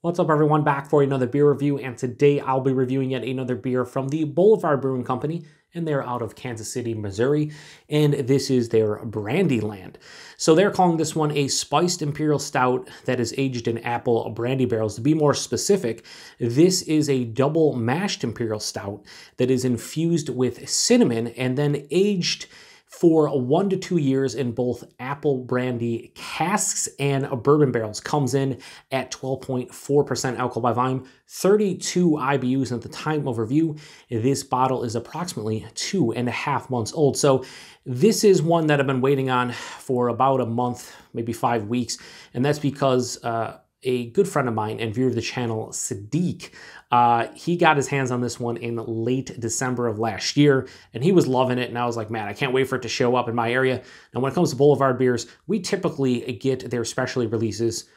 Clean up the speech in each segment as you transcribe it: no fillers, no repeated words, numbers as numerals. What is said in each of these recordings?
What's up, everyone? Back for another beer review, and today I'll be reviewing yet another beer from the Boulevard Brewing Company, and they're out of Kansas City, Missouri, and this is their Brandy Land. So they're calling this one a spiced Imperial Stout that is aged in apple brandy barrels. To be more specific, this is a double mashed Imperial Stout that is infused with cinnamon and then aged for 1 to 2 years in both apple brandy casks and bourbon barrels. Comes in at 12.4% alcohol by volume, 32 IBUs at the time of review. This bottle is approximately 2.5 months old. So this is one that I've been waiting on for about a month, maybe 5 weeks. And that's because a good friend of mine and viewer of the channel, Sadiq, he got his hands on this one in late December of last year, and he was loving it, and I was like, man, I can't wait for it to show up in my area. Now, when it comes to Boulevard beers, we typically get their specialty releases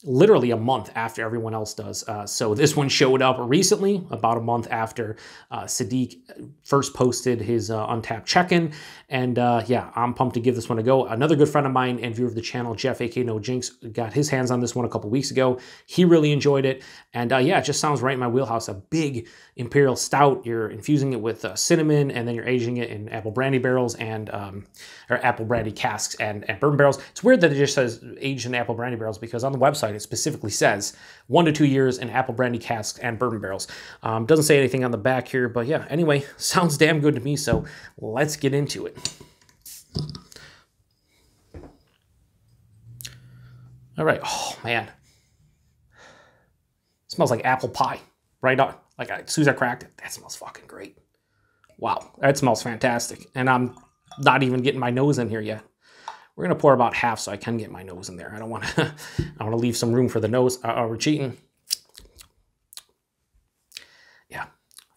literally a month after everyone else does. So this one showed up recently, about a month after Sadiq first posted his Untapped check-in. And yeah, I'm pumped to give this one a go. Another good friend of mine and viewer of the channel, Jeff, aka No Jinx, got his hands on this one a couple weeks ago. He really enjoyed it. And yeah, it just sounds right in my wheelhouse. A big Imperial Stout. You're infusing it with cinnamon, and then you're aging it in apple brandy barrels and or apple brandy casks and bourbon barrels. It's weird that it just says aged in apple brandy barrels, because on the website it specifically says 1 to 2 years in apple brandy casks and bourbon barrels. Doesn't say anything on the back here, but yeah, anyway, sounds damn good to me, so let's get into it. All right, oh man. Smells like apple pie, right on. Like as soon as I cracked it, that smells fucking great. Wow, that smells fantastic. And I'm not even getting my nose in here yet. We're gonna pour about half so I can get my nose in there. I don't want to. I want to leave some room for the nose. We're cheating. Yeah,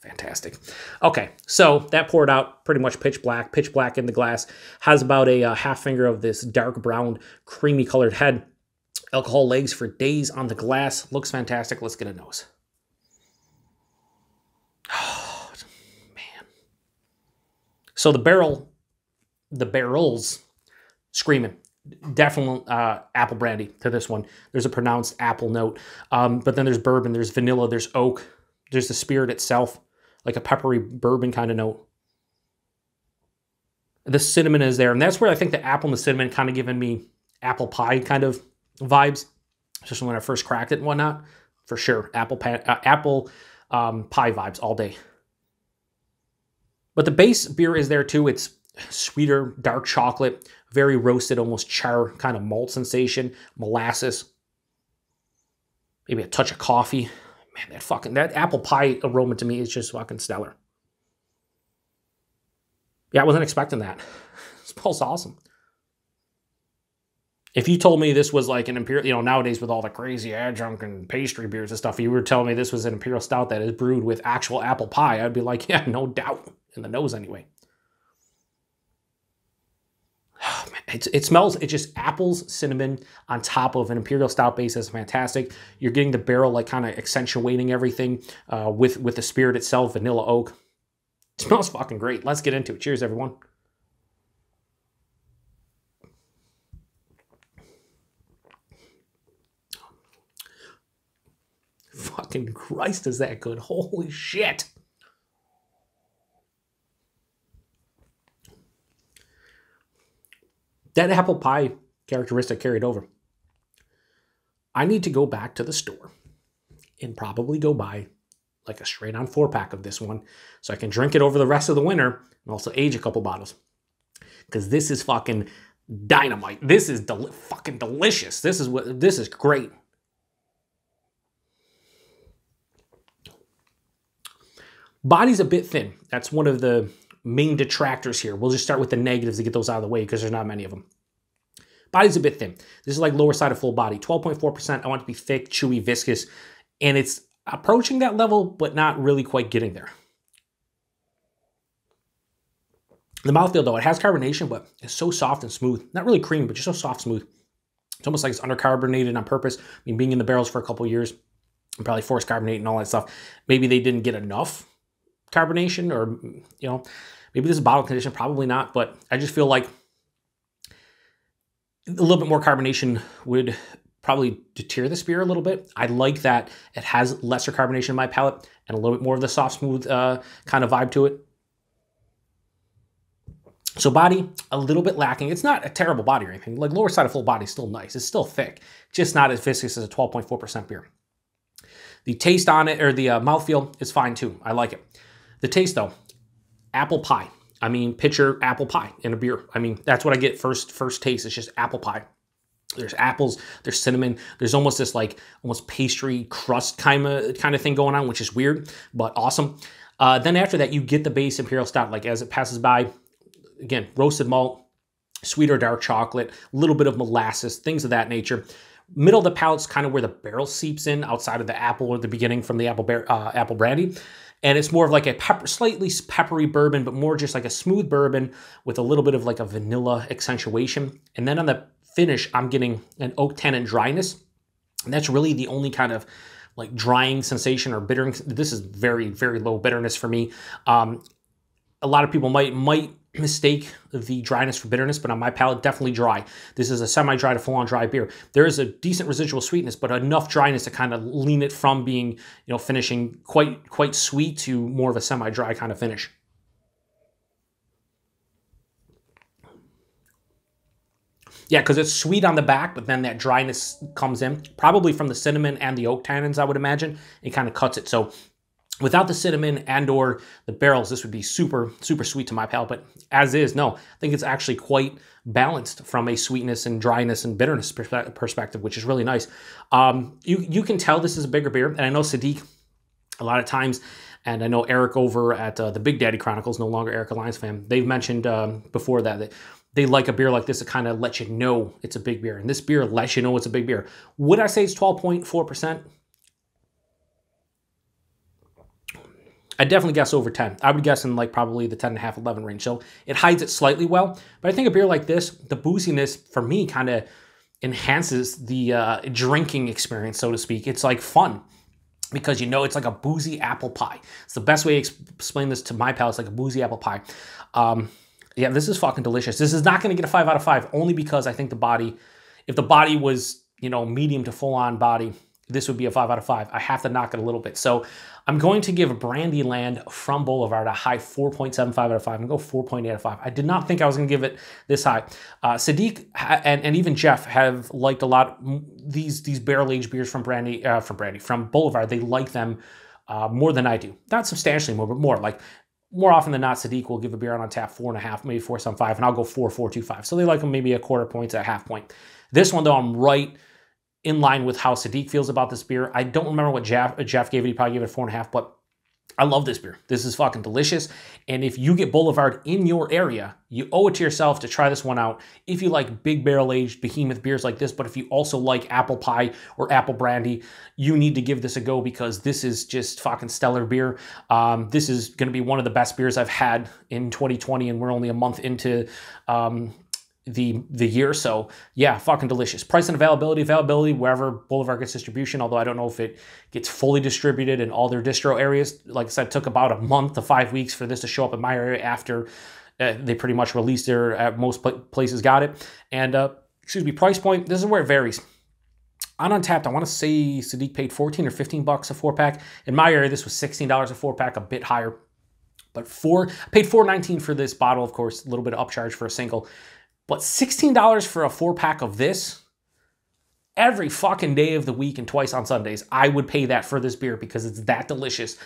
fantastic. Okay, so that poured out pretty much pitch black in the glass. Has about a half finger of this dark brown, creamy colored head. Alcohol legs for days on the glass. Looks fantastic. Let's get a nose. Oh, man. So the barrels screaming. Definitely apple brandy to this one. There's a pronounced apple note. But then there's bourbon, there's vanilla, there's oak. There's the spirit itself, like a peppery bourbon kind of note. The cinnamon is there. And that's where I think the apple and the cinnamon kind of giving me apple pie kind of vibes, especially when I first cracked it and whatnot. For sure, apple pie vibes all day. But the base beer is there too. It's sweeter, dark chocolate, very roasted, almost char kind of malt sensation, molasses, maybe a touch of coffee. Man, that apple pie aroma to me is just fucking stellar. Yeah, I wasn't expecting that. It smells awesome. If you told me this was like an Imperial, you know, nowadays with all the crazy adjunct and pastry beers and stuff, you were telling me this was an Imperial Stout that is brewed with actual apple pie, I'd be like, yeah, no doubt. In the nose anyway. Oh, man. It smells, it's just apples, cinnamon on top of an Imperial Stout base. Is fantastic. You're getting the barrel like kind of accentuating everything with the spirit itself, vanilla oak. It smells fucking great. Let's get into it. Cheers, everyone. Fucking Christ, is that good? Holy shit. That apple pie characteristic carried over. I need to go back to the store and probably go buy like a straight on 4-pack of this one so I can drink it over the rest of the winter and also age a couple bottles. Because this is fucking dynamite. This is fucking delicious. This is great. Body's a bit thin. That's one of the main detractors here. We'll just start with the negatives to get those out of the way because there's not many of them. Body's a bit thin. This is like lower side of full body. 12.4%. I want it to be thick, chewy, viscous. And it's approaching that level, but not really quite getting there. The mouthfeel, though, it has carbonation, but it's so soft and smooth. Not really creamy, but just so soft, smooth. It's almost like it's undercarbonated on purpose. I mean, being in the barrels for a couple of years, and probably forced carbonate and all that stuff. Maybe they didn't get enough carbonation, or, you know, maybe this is bottle condition, probably not, but I just feel like a little bit more carbonation would probably deter this beer a little bit. I like that it has lesser carbonation in my palate and a little bit more of the soft, smooth kind of vibe to it. So body, a little bit lacking. It's not a terrible body or anything. Like lower side of full body is still nice. It's still thick, just not as viscous as a 12.4% beer. The taste on it, or the mouthfeel, is fine too. I like it. The taste though, apple pie. I mean, picture apple pie in a beer. I mean, that's what I get first taste. It's just apple pie. There's apples, there's cinnamon, there's almost this like almost pastry crust kind of thing going on, which is weird, but awesome. Then after that, you get the base Imperial Stout. Like as it passes by, again, roasted malt, sweet or dark chocolate, a little bit of molasses, things of that nature. Middle of the palate's kind of where the barrel seeps in outside of the apple or the beginning from the apple brandy. And it's more of like a slightly peppery bourbon, but more just like a smooth bourbon with a little bit of like a vanilla accentuation. And then on the finish, I'm getting an oak tannin dryness. And that's really the only kind of like drying sensation or bittering. This is very, very low bitterness for me. A lot of people might mistake the dryness for bitterness, but on my palate, definitely dry. This is a semi-dry to full-on dry beer. There is a decent residual sweetness, but enough dryness to kind of lean it from being, finishing quite sweet to more of a semi-dry kind of finish. Yeah, because it's sweet on the back, but then that dryness comes in, probably from the cinnamon and the oak tannins, I would imagine. It kind of cuts it. So without the cinnamon and or the barrels, this would be super, super sweet to my palate. But as is, no, I think it's actually quite balanced from a sweetness and dryness and bitterness perspective, which is really nice. You can tell this is a bigger beer. And I know Sadiq, a lot of times, and I know Eric over at the Big Daddy Chronicles, no longer Eric Alliance fan, they've mentioned before that they like a beer like this to kind of let you know it's a big beer. And this beer lets you know it's a big beer. Would I say it's 12.4%? I definitely guess over 10. I would guess in like probably the 10.5, 11 range. So it hides it slightly well. But I think a beer like this, the booziness for me kind of enhances the drinking experience, so to speak. It's like fun because it's like a boozy apple pie. It's the best way to explain this to my palate. It's like a boozy apple pie. Yeah, this is fucking delicious. This is not going to get a 5 out of 5 only because I think the body, if the body was, medium to full on body, this would be a 5 out of 5. I have to knock it a little bit. So I'm going to give Brandy Land from Boulevard a high 4.75 out of 5. I'm going to go 4.8 out of 5. I did not think I was going to give it this high. Sadiq and even Jeff have liked a lot these barrel-aged beers from from Boulevard. They like them more than I do. Not substantially more, but more. Like more often than not, Sadiq will give a beer on tap 4.5, maybe 4.75, and I'll go 4.425. So they like them maybe a quarter point to a half point. This one, though, I'm right in line with how Sadiq feels about this beer. I don't remember what Jeff gave it. He probably gave it 4.5, but I love this beer. This is fucking delicious. And if you get Boulevard in your area, you owe it to yourself to try this one out. If you like big barrel-aged behemoth beers like this, but if you also like apple pie or apple brandy, you need to give this a go because this is just fucking stellar beer. This is going to be one of the best beers I've had in 2020, and we're only a month into the year. So yeah, fucking delicious. Price and availability wherever Boulevard gets distribution, although I don't know if it gets fully distributed in all their distro areas. Like I said, it took about a month to 5 weeks for this to show up in my area after they pretty much released most places got it. And price point, this is where it varies. On Untapped, I want to say Sadiq paid 14 or 15 bucks a 4-pack. In my area, this was $16 a 4-pack, a bit higher. But I paid $4.19 for this bottle, of course, a little bit of upcharge for a single. But $16 for a 4-pack of this, every fucking day of the week and twice on Sundays, I would pay that for this beer because it's that delicious.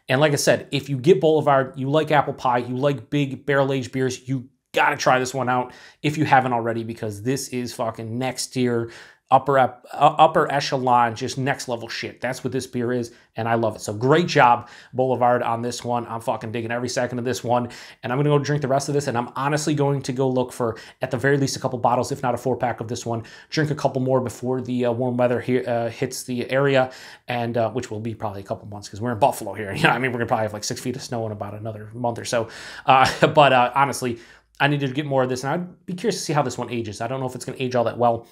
And like I said, if you get Boulevard, you like apple pie, you like big barrel-aged beers, you gotta try this one out if you haven't already because this is fucking next tier, upper echelon, just next level shit. That's what this beer is, and I love it. So great job, Boulevard, on this one. I'm fucking digging every second of this one, and I'm gonna go drink the rest of this, and I'm honestly going to go look for, at the very least, a couple bottles, if not a 4-pack of this one. Drink a couple more before the warm weather here hits the area, and which will be probably a couple months because we're in Buffalo here. We're gonna probably have like 6 feet of snow in about another month or so. But honestly, I need to get more of this, and I'd be curious to see how this one ages. I don't know if it's gonna age all that well,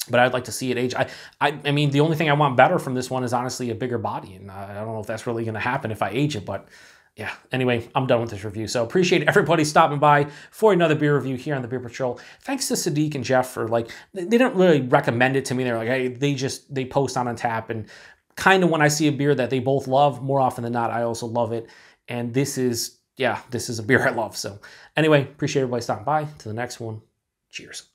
but I'd like to see it age. I mean, the only thing I want better from this one is honestly a bigger body, and I don't know if that's really going to happen if I age it, but Yeah, anyway, I'm done with this review. So appreciate everybody stopping by for another beer review here on the Beer Patrol. Thanks to Sadiq and Jeff for like, they don't really recommend it to me. They're like, hey, they post on Tap, and kind of when I see a beer that they both love, more often than not, I also love it. And this is a beer I love. So anyway, appreciate everybody stopping by. To the next one, cheers.